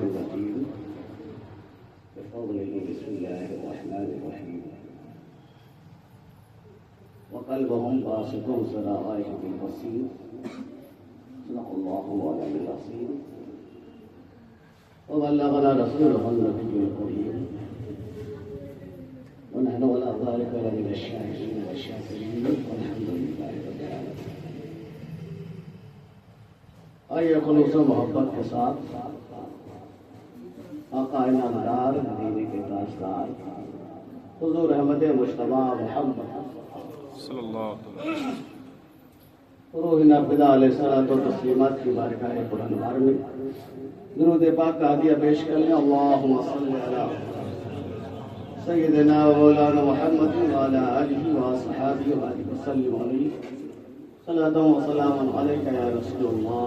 الرجيم بقوله بسم الله الرحمن الرحيم وقلبهم باسط ذرائعهم بالبصير صدق الله العلي العظيم وبلغنا رسوله النبي الكريم ونحن على ذلك لمن الشاهدين والشاكرين والحمد لله رب العالمين. آئیے خلوص و محبت کے ساتھ آقا انعامدار مدینے کے تاجدار حضور احمد مجتبی محمد صلی اللہ علیہ وسلم روحنا فدا علیہ الصلوۃ والتسلیمات کی بارگاہ پرانوار میں درود پاک کا ہدیہ پیش کر لیں. اللہم صلی علی سیدنا و مولانا محمد وعلی آلہ واصحابہ وسلم علیہ صلاۃ و سلام علیک یا رسول اللہ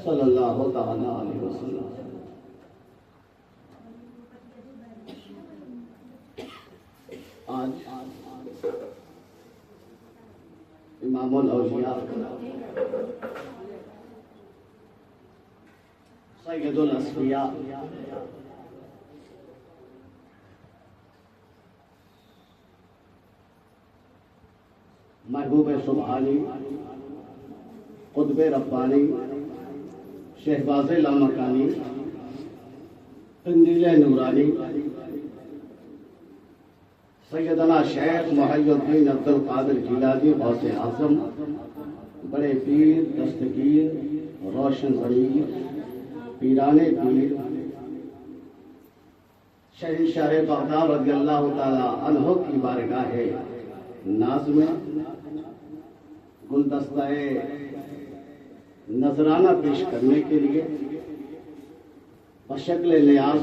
صلی اللہ تعالی علیہ وسلم. آج امام الاولیاء سید الاسفیاء محبوب سبحانی قطب ربانی شہباز لامکانی قندیل نورانی سیدنا شیخ محی الدین عبد القادر جیلانی غوث اعظم بڑے پیر دستگیر روشن ضمیر پیران پیر شہنشاہ بغداد رضی اللہ تعالی عنہ کی بارگاہ ناز میں گلدستہ نذرانہ پیش کرنے کے لیے بشکل نیاز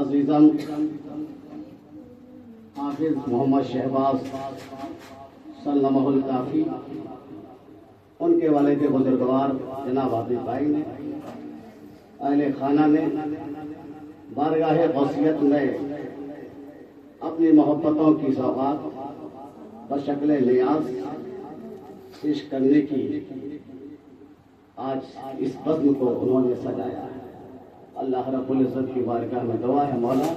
عزیزم حافظ محمد شہباز سلمہ الکافی ان کے والد بزرگوار جناب عابد بھائی نے اہل خانہ نے بارگاہ غوثیت میں اپنی محبتوں کی سوغات بشکل نیاز پیش کرنے کی آج اس بزم کو انہوں نے سجایا ہے. اللہ رب العزت کی بارگاہ میں دعا ہے مولا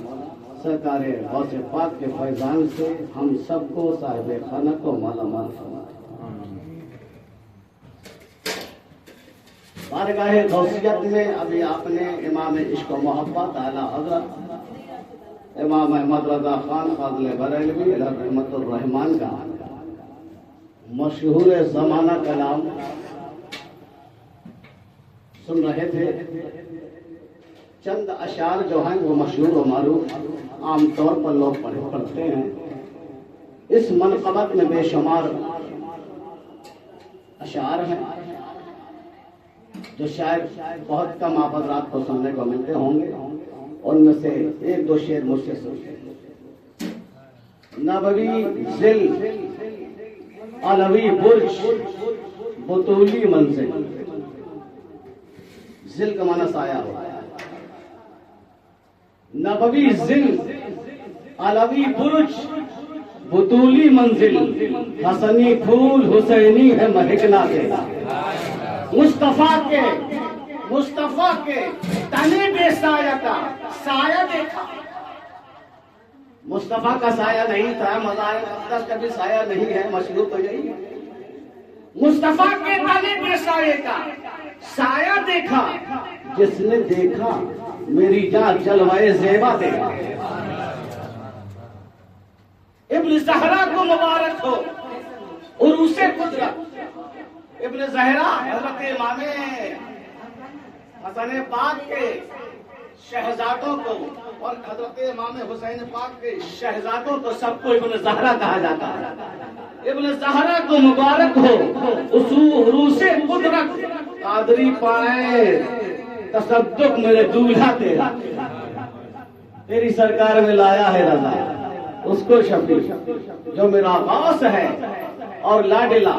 سرکار غوث پاک کے فیضان سے ہم سب کو صاحب خانہ کو مالا مال فرمائے. بارگاہ غوثیت میں ابھی آپ نے امام عشق و محبت اعلیٰ حضرت امام احمد رضا خان فاضل بریلوی رحمت الرحمان کا مشہور زمانہ کلام سن رہے تھے. چند اشعار جو ہیں وہ مشہور و معروف عام طور پر لوگ پڑھتے ہیں. اس منقبت میں بے شمار اشعار ہیں جو شاید بہت کم آپ حضرات کو سننے کو ملتے ہوں گے. ان میں سے ایک دو شعر مجھ سے سنیں. نبوی ذل علوی برج بطولی منزل. ذل کا معنی سایہ ہوتا ہے. نبوی ذل علوی برج بطولی منزل حسنی پھول حسینی ہے مہکنا تیرا. مصطفیٰ کے تنے بے سایہ کا سایہ دیکھا. مصطفیٰ کا سایہ نہیں تھا, مزار مقدس کا بھی سایہ نہیں ہے, مشروع تو یہی ہے. مصطفیٰ کے تنے بے سایہ کا سایہ دیکھا, جس نے دیکھا میری جان جلوائے زیبا دیکھا. ابن زہرا کو مبارک ہو عروس قدرت. ابن زہرا حضرت امام حسن پاک کے شہزادوں کو اور حضرت امام حسین پاک کے شہزادوں کو سب کو ابن زہرا کہا جاتا ہے. ابن زہرا کو مبارک ہو عروس قدرت. قادری پائے تصدق میرے دولہا تیرا. تیری سرکار میں لایا ہے رضا اس کو شفیع جو میرا غوث ہے اور لاڈلا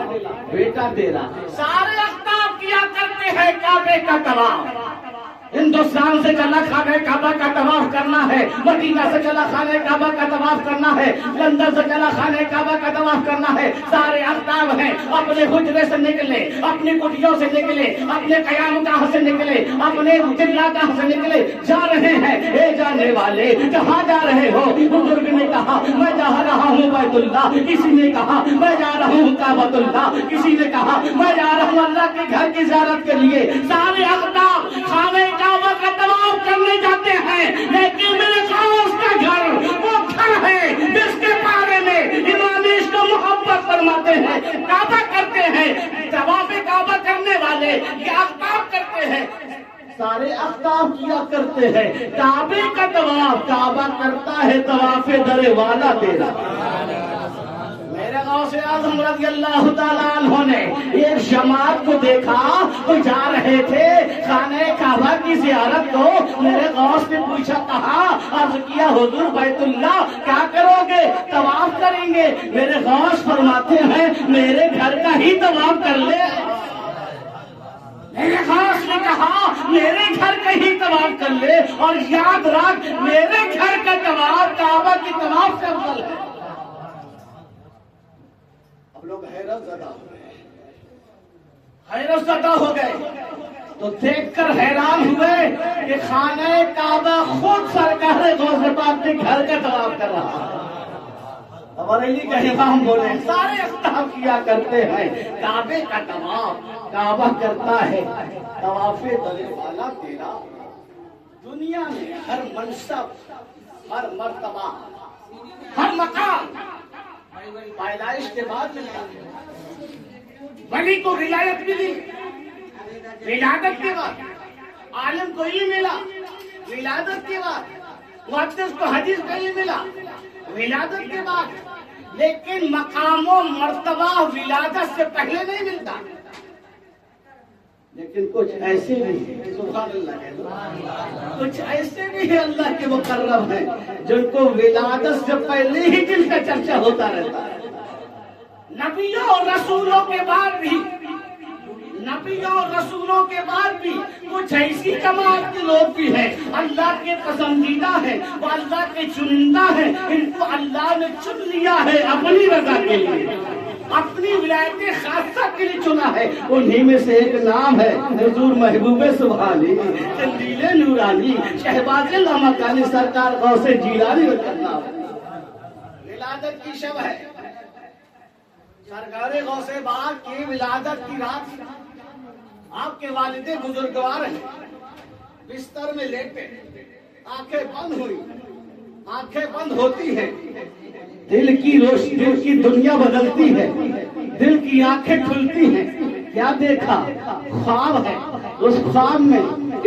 بیٹا تیرا. سارے اختاب کیا کرتے ہیں کعبے کا طواف. ہندوستان سے چلا خانہ کعبہ کا طواف کرنا ہے، مدینہ سے چلا خانہ کعبہ کا طواف کرنا ہے، لندن سے چلا خانہ کعبہ کا طواف کرنا ہے۔ سارے اقطاب ہیں، اپنے حجرے سے نکلے، اپنی کٹیوں سے نکلے، اپنے قیام گاہ سے نکلے، اپنے چلا گاہ سے نکلے، جا رہے ہیں۔ اے جانے والے کہاں جا رہے ہو؟ بزرگ نے کہا میں جا رہا ہوں بیت اللہ، کسی نے کہا میں جا رہا ہوں کعبۃ اللہ، کسی نے کہا میں جا رہا ہوں اللہ کے گھر کی زیارت کے لیے۔ سارے اقطاب خانہ کعبہ کا طواف کرنے جاتے ہیں، لیکن میرے غوث کا گھر وہ گھر ہے جس کے بارے میں امام عشق و محبت فرماتے ہیں۔ کعبہ کرتے ہیں، طواف کعبہ کرنے والے یہ اقطاب کرتے ہیں، سارے اقطاب کیا کرتے ہیں کعبے کا طواف، کعبہ کرتا ہے طواف در والا تیرا۔ میرے غوث اعظم رضی اللہ تعالیٰ عنہ نے ایک جماعت کو دیکھا، وہ جا رہے تھے خانہ کعبہ کی زیارت کو۔ میرے غوث نے پوچھا، کہا عرض کیا حضور بیت اللہ کیا کرو گے؟ طواف کریں گے۔ میرے غوث فرماتے ہیں میرے گھر کا ہی طواف کر لے۔ میرے غوث نے کہا میرے گھر کا ہی طواف کر لے، اور یاد رکھ میرے گھر کا طواف کعبہ کی طواف سے افضل ہے۔ لوگ حیرت زدہ ہو گئے، حیرت زدہ ہو گئے تو دیکھ کر حیران ہوئے کہ خانہ کعبہ خود سرکار غوث پاک کے گھر کا طواف کر رہا ہے۔ بریلی کا امام بولے سارے اقطاب کیا کرتے ہیں کعبے کا طواف، کعبہ کرتا ہے طواف در والا تیرا۔ دنیا میں ہر منصب، ہر مرتبہ، ہر مقام پیدائش کے بعد ملتا ہے۔ ولی کو ولایت ملی ولادت کے بعد، عالم کو علم ملا ولادت کے بعد، محدث کو حدیث کا علم ملا ولادت کے بعد، لیکن مقام و مرتبہ ولادت سے پہلے نہیں ملتا۔ لیکن کچھ ایسے بھی ہیں، سبحان اللہ، کچھ ایسے بھی ہیں اللہ کے مقرب ہیں جن کو ولادت سے پہلے ہی جن کا چرچا ہوتا رہتا ہے۔ نبیوں اور رسولوں کے بعد بھی، نبیوں اور رسولوں کے بعد بھی کچھ ایسی جماعت کے لوگ بھی ہیں اللہ کے پسندیدہ ہیں، وہ اللہ کے چنندہ ہیں، ان کو اللہ نے چن لیا ہے اپنی رضا کے لیے، اپنی ولایت خاصہ کے لیے چنا ہے۔ انہی میں سے ایک نام ہے حضور محبوب سبحانی، قندیل نورانی، شہباز لامکانی سرکار غوث جیلانی رضی اللہ عنہ۔ ولادت کی شب ہے، سرکار غوث پاک کی ولادت کی رات، آپ کے والد بزرگوار ہیں، بستر میں لیٹے، آنکھیں بند ہوئی، آنکھیں بند ہوتی ہیں، دل کی روشنی، دل کی دنیا بدلتی ہے، دل کی آنکھیں کھلتی ہیں۔ کیا دیکھا؟ خواب ہے، اس خواب میں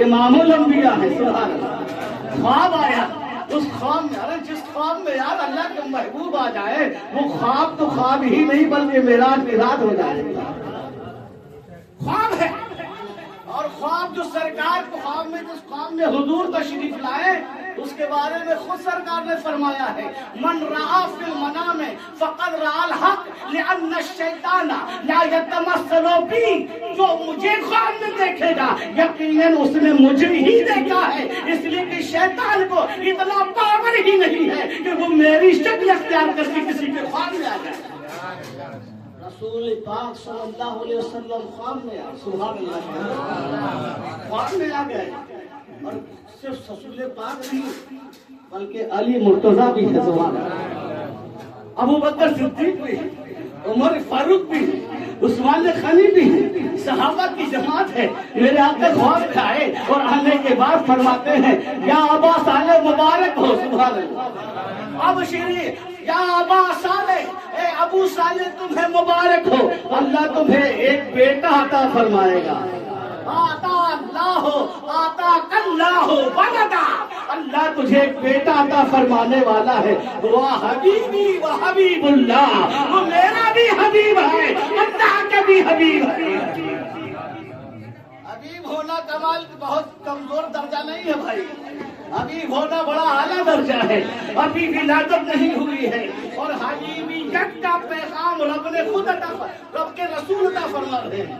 امام الانبیاء ہے، سبحان اللہ۔ خواب آیا، اس خواب میں، ارے جس خواب میں یار اللہ کے محبوب آ جائے وہ خواب تو خواب ہی نہیں بلکہ معراج کی رات ہو جائے۔ خواب ہے، اور خواب جو سرکار کو خواب میں، جس خواب میں حضور تشریف لائے اس کے بارے میں خود سرکار نے فرمایا ہے من رآ فی المنام فقد رآ الحق لأن الشیطان لا یتمثل بی، جو مجھے خواب میں دیکھے گا یقیناً اس نے مجھے ہی دیکھا ہے، اس لیے کہ شیطان کو اتنا پاور ہی نہیں ہے کہ وہ میری شکل اختیار کر کے کسی کے خواب میں آ جائے۔ رسول پاک صلی اللہ علیہ وسلم خواب میں آئے، سبحان اللہ، خواب میں آ گئے، اور صرف رسول پاک نہیں بلکہ علی مرتضیٰ بھی ہے، سبحان اللہ، ابو بکر صدیق بھی، عمر فاروق بھی، عثمان غنی بھی، صحابہ کی جماعت ہے۔ میرے آقا خواب کھائے اور آنے کے بعد فرماتے ہیں یا ابا صالح مبارک ہو، سبحان اللہ، اب شیری یا ابا صالح، اے ابو صالح تمہیں مبارک ہو، اللہ تمہیں ایک بیٹا عطا فرمائے گا۔ آتا اللہ ہو، آتا کلّہ ہو ولدا، اللہ تجھے ایک بیٹا عطا فرمانے والا ہے، وہ حبیبی و حبیب اللہ، وہ میرا بھی حبیب ہے، اللہ کا بھی حبیب ہے۔ حبیب ہونا کمال بہت کمزور درجہ نہیں ہے بھائی، حبیب ہونا بڑا اعلیٰ درجہ ہے۔ ابھی ولادت نہیں ہوئی ہے اور حبیبیت کا پیغام رب نے خود عطا، رب کے رسول عطا فرما رہے ہیں۔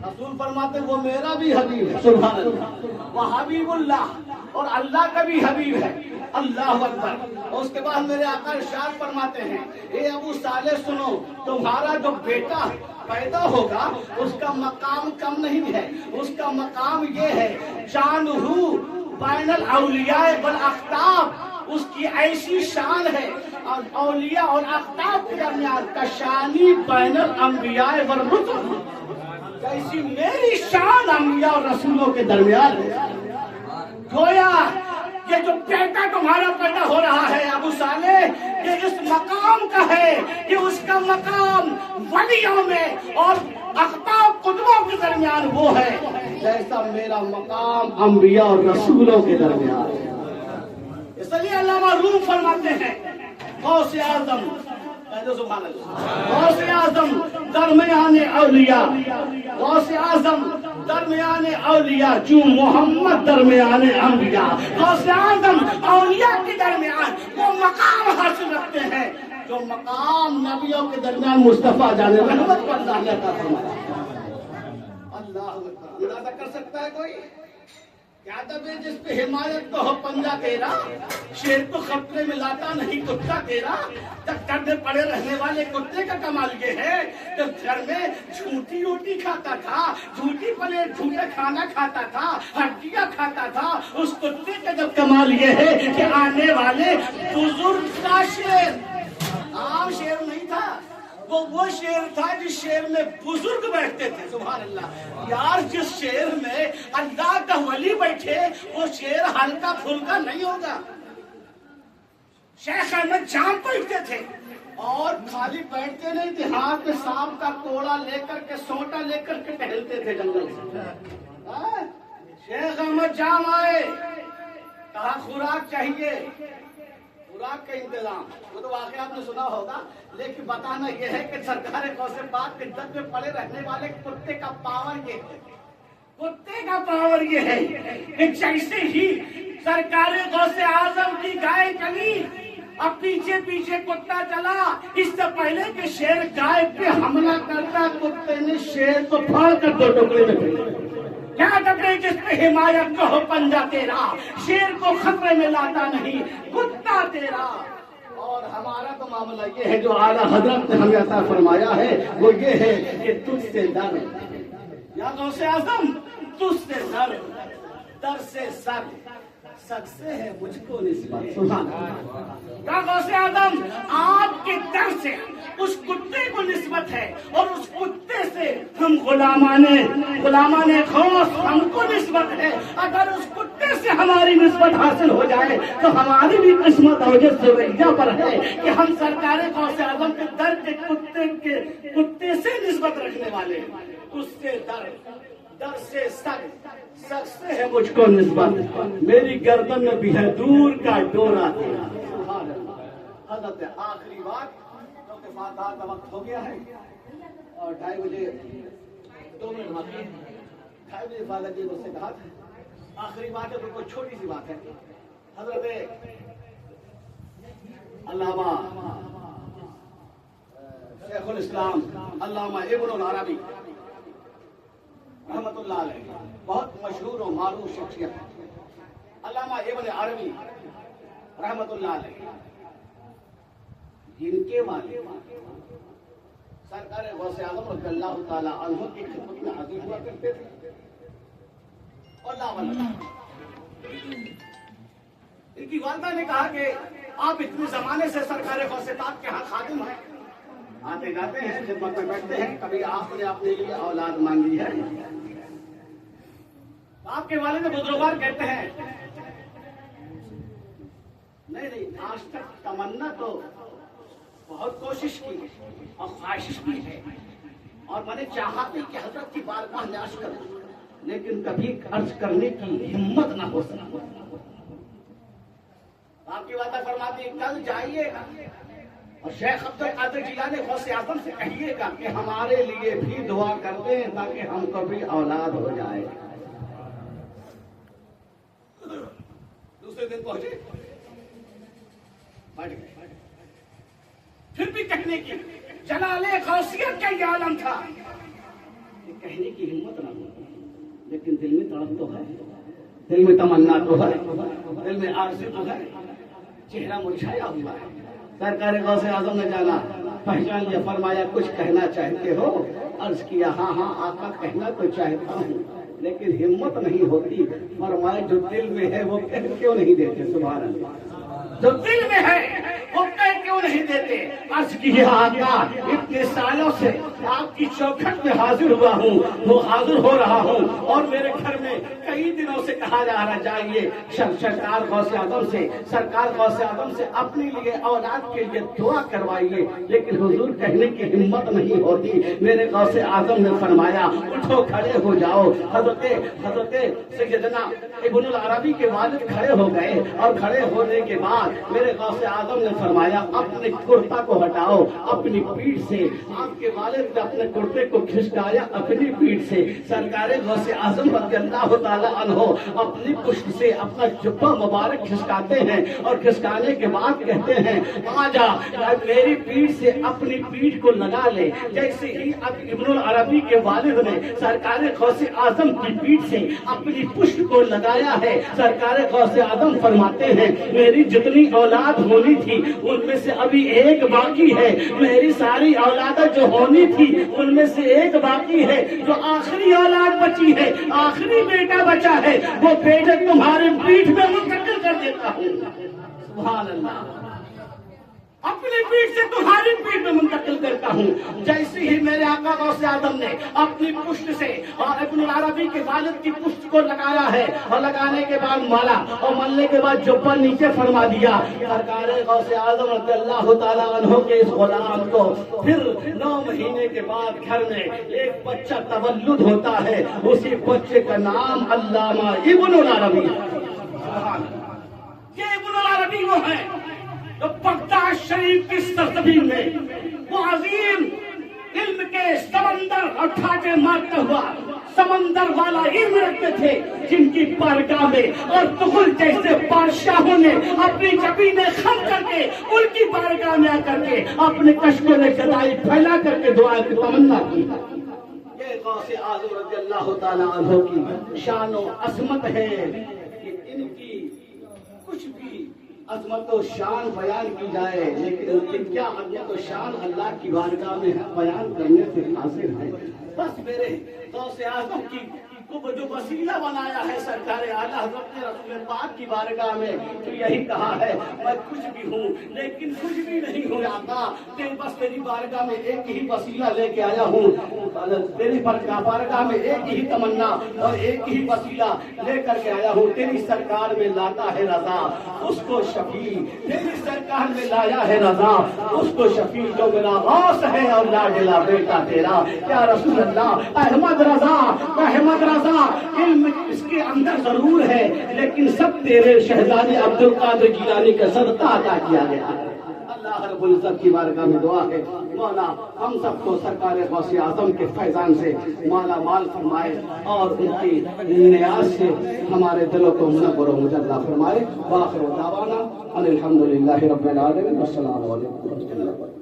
رسول فرماتے وہ میرا بھی حبیب ہے، سبحان اللہ، وہ حبیب اللہ اور اللہ کا بھی حبیب ہے، اللہ اکبر۔ اور اس کے بعد میرے آقا ارشاد فرماتے ہیں اے ابو صالح سنو، تمہارا جو بیٹا پیدا ہوگا اس کا مقام کم نہیں ہے، اس کا مقام یہ ہے شان ہو بین الاولیاء والاقطاب، اس کی ایسی شان ہے اور اولیاء اور اقطاب کے درمیان کشانی بین الانبیاء والرسل، جیسی میری شان انبیاء اور رسولوں کے درمیان ہے۔ گویا یہ جو بیٹا تمہارا پیدا ہو رہا ہے ابو صالح، یہ اس مقام کا ہے کہ اس کا مقام ولیوں میں اور اقطاب قطبوں کے درمیان وہ ہے جیسا میرا مقام انبیاء اور رسولوں کے درمیان ہے۔ اس لیے علامہ روم فرماتے ہیں غوث اعظم، سبحان اللہ، غوث اعظم درمیان اولیاء، غوث اعظم درمیان اولیاء، جو محمد درمیان انبیاء، غوث اعظم اولیاء کے درمیان وہ مقام حاصل رکھتے ہیں جو مقام نبیوں کے درمیان مصطفیٰ جان رحمت پر اللہ نے عطا فرمایا۔ اللہ اندازہ کر سکتا ہے کوئی کیا تب ہے جس پہ حمایت تو ہو پنجہ تیرا، شیر کو خطرے میں لاتا نہیں کتا تیرا، چکر میں پڑے رہنے والے کتے کا کمال یہ ہے جب گھر میں جھوٹی روٹی کھاتا تھا، جھوٹی پلیٹ جھوٹا کھانا کھاتا تھا، ہڈیاں کھاتا تھا، اس کتے کا جب کمال یہ ہے کہ آنے والے بزرگ کا شیر، عام شیر نہیں تھا، وہ شیر تھا جس شیر میں بزرگ بیٹھتے تھے، سبحان اللہ۔ یار جس شیر میں اللہ کا ولی بیٹھے وہ شیر ہلکا پھلکا نہیں ہوگا۔ شیخ احمد جام بیٹھتے تھے اور خالی بیٹھتے نہیں تھے، ہاتھ میں سانپ کا کوڑا لے کر کے سوٹا لے کر کے ٹہلتے تھے جنگل سے۔ شیخ احمد جام آئے، کہا خوراک چاہیے، خوراک کا انتظام، وہ تو واقعہ آپ نے سنا ہوگا، لیکن بتانا یہ ہے کہ سرکار غوث پاک کے در میں پڑے رہنے والے کتے کا پاور یہ ہے، کتے کا پاور یہ ہے کہ جیسے ہی سرکار غوث اعظم کی گائے چلی اب پیچھے پیچھے کتا چلا، اس سے پہلے کہ شیر گائے پہ حملہ کرتا کتے نے شیر کو پھاڑ کر دو ٹکڑے میں پھینک دیا۔ کیا ٹکڑے جس پہ حمایت کا ہو پنجہ تیرا، شیر کو خطرے میں لاتا نہیں کتا تیرا۔ اور ہمارا تو معاملہ یہ ہے جو اعلیٰ حضرت نے ہمیں عطا فرمایا ہے وہ یہ ہے کہ تجھ سے ڈر، یا غوث اعظم تجھ سے ڈر، در سے سر، سر سے ہے مجھ کو نسبت، سبحان اللہ۔ یا غوث اعظم آپ کے در سے اس کتے کو نسبت ہے اور اس کتے سے ہم غلامان غوث ہم کو نسبت ہے۔ اگر اس کتے سے ہماری نسبت حاصل ہو جائے تو ہماری بھی قسمت اور جس سویجہ پر ہے کہ ہم سرکار غوث اعظم کے در کے کتے سے نسبت رکھنے والے ہیں۔ اس سے در، در سے سر، سر سے ہے مجھ کو نسبت، میری گردن میں بھی ہے دور کا ڈورا تیرا۔ حضرت آخری بات، کیونکہ فاتحہ کا وقت ہو گیا ہے اور 2:30 بجے 2 منٹ باقی ہے، 2:30 بجے فاضل جی مجھ سے کہا تھا آخری بات ہے تو کوئی چھوٹی سی بات ہے۔ حضرت علامہ شیخ الاسلام علامہ ابن العربی رحمت اللہ علیہ، بہت مشہور و معروف شخصیت علامہ ابن عربی رحمت اللہ علیہ، جن کے والد سرکار غوث اعظم رضی اللہ تعالی عنہ کی خدمت میں حاضر ہوا کرتے تھے اور ان کی والدہ نے کہا کہ آپ اتنے زمانے سے سرکار غوث پاک کے ہاں خادم ہیں، آتے جاتے ہیں، خدمت میں بیٹھتے ہیں، کبھی آپ نے اپنے لیے اولاد مانگی ہے؟ آپ کے والد بزرگوار کہتے ہیں نہیں، آج تک تمنا تو بہت کوشش کی اور خواہش کی ہے اور میں نے چاہا بھی کہ حضرت کی بارگاہ میں عرض کروں، لیکن کبھی عرض کرنے کی ہمت نہ ہو سکی۔ آپ کی والدہ فرماتی کل جائیے گا اور شیخ عبد القادر جیلانی غوث اعظم سے کہیے گا کہ ہمارے لیے بھی دعا کرتے ہیں تاکہ ہم کو بھی اولاد ہو جائے۔ دوسرے دن پہنچے، بیٹھ گئے، پھر بھی کہنے کی جلال غوثیت کا یہ عالم تھا، کہنے کی ہمت نہ ہو، لیکن دل میں تڑپ تو ہے، دل میں تمنا تو ہے، دل میں آرزو تو ہے، چہرہ مرجھایا ہوا ہے۔ سرکار غوث اعظم نے جانا پہچان لیا، فرمایا کچھ کہنا چاہتے ہو؟ عرض کیا ہاں ہاں آقا کہنا تو چاہتا ہوں لیکن ہمت نہیں ہوتی۔ فرمایا جو دل میں ہے وہ کہہ کیوں نہیں دیتے؟ سبحان اللہ، جو دل میں ہے وہ کہہ کیوں نہیں دیتے؟ عرض کیا آقا اتنے سالوں سے آپ کی چوکھٹ میں حاضر ہوا ہوں، وہ حاضر ہو رہا ہوں، اور میرے گھر میں کئی دنوں سے کہا جا رہا جائیے سرکار غوث اعظم سے، سرکار غوث اعظم سے اپنے لیے اولاد کے لیے دعا کروائیے، لیکن حضور کہنے کی ہمت نہیں ہوتی۔ میرے غوث اعظم نے فرمایا اٹھو کھڑے ہو جاؤ۔ حضرت سیدنا ابن العربی کے والد کھڑے ہو گئے، اور کھڑے ہونے کے بعد میرے غوث اعظم نے فرمایا اپنے کرتا کو ہٹاؤ اپنی پیٹھ سے۔ آپ کے والد نے اپنے کرتے کو کھسکایا اپنی پیٹھ سے۔ سرکار غوث اعظم رضی اللہ تعالی عنہ اپنی پشت سے اپنا جبہ مبارک کھسکاتے ہیں، اور کھسکانے کے بعد کہتے ہیں آجا میری پیٹھ سے اپنی پیٹھ کو لگا لے۔ جیسے ہی ابن العربی کے والد نے سرکار غوث اعظم کی پیٹھ سے اپنی پشت کو لگایا ہے، سرکار غوث اعظم فرماتے ہیں میری جتنی اولاد ہونی تھی ان میں سے ابھی ایک باقی ہے، میری ساری اولادیں جو ہونی تھی ان میں سے ایک باقی ہے، جو آخری اولاد بچی ہے، آخری بیٹا بچا ہے، وہ بیٹا تمہارے پیٹھ میں منتقل کر دیتا ہوں۔ سبحان اللہ، اپنی پیٹھ سے تمہاری پیٹھ میں منتقل کرتا ہوں۔ جیسے ہی میرے آقا غوث اعظم نے اپنی پشت سے اور ابن العربی کے والد کی پشت کو لگایا ہے، اور لگانے کے بعد مالا، اور ملنے کے بعد جبہ نیچے فرما دیا، سرکار غوث اعظم رضی اللہ تعالیٰ عنہ کے اس غلام کو پھر 9 مہینے کے بعد گھر میں ایک بچہ تولد ہوتا ہے، اسی بچے کا نام علامہ ابن العربی۔ یہ ابن العربی وہ ہے تو بغداد شریف کی سرزمین میں وہ عظیم علم کے سمندر اور ٹھاٹے مارتا ہوا سمندر والا علم رکھتے تھے، جن کی بارگاہ میں اور تغل جیسے بادشاہوں نے اپنی زمینیں خم کر کے ان کی بارگاہ میں آ کر کے اپنے کشکوں نے جدائی پھیلا کر کے دعا کی تمنا کی۔ یہ غوث اعظم رضی اللہ تعالیٰ عنہ کی شان و عظمت ہے کہ ان کی کچھ بھی عظمت و شان بیان کی جائے، لیکن ان کی کیا عظمت و شان اللہ کی بارگاہ میں بیان کرنے سے حاصل ہے۔ بس میرے غوث اعظم کی کو جو وسیلہ بنایا ہے سرکار اعلیٰ حضرت رسول پاک کی بارگاہ میں، تو یہی کہا ہے میں کچھ بھی ہوں لیکن کچھ بھی نہیں ہوں آقا، کہ بس تیری بارگاہ میں ایک ہی وسیلہ لے کے آیا ہوں، تیری بارگاہ میں ایک ہی تمنا اور ایک ہی وسیلہ لے کر کے آیا ہوں، تیری سرکار میں لاتا ہے رضا اس کو شفیع، تیری سرکار میں لایا ہے رضا اس کو شفیع، جو میرا غوث ہے اور لاڈلا بیٹا تیرا یا رسول اللہ احمد رضا، احمد رضا علم اس کے اندر ضرور ہے لیکن سب تیرے شہزادے عبد القادر جیلانی کا صدقہ عطا کیا گیا ہے۔ اللہ رب العزت کی بارگاہ میں دعا ہے مولا ہم سب کو سرکار غوث اعظم کے فیضان سے مالا مال فرمائے، اور ان کی نیاز سے ہمارے دلوں کو منور و مجلہ فرمائے۔ وآخر دعوانا ان الحمدللہ رب العالمین، والسلام علیکم ورحمۃ اللہ۔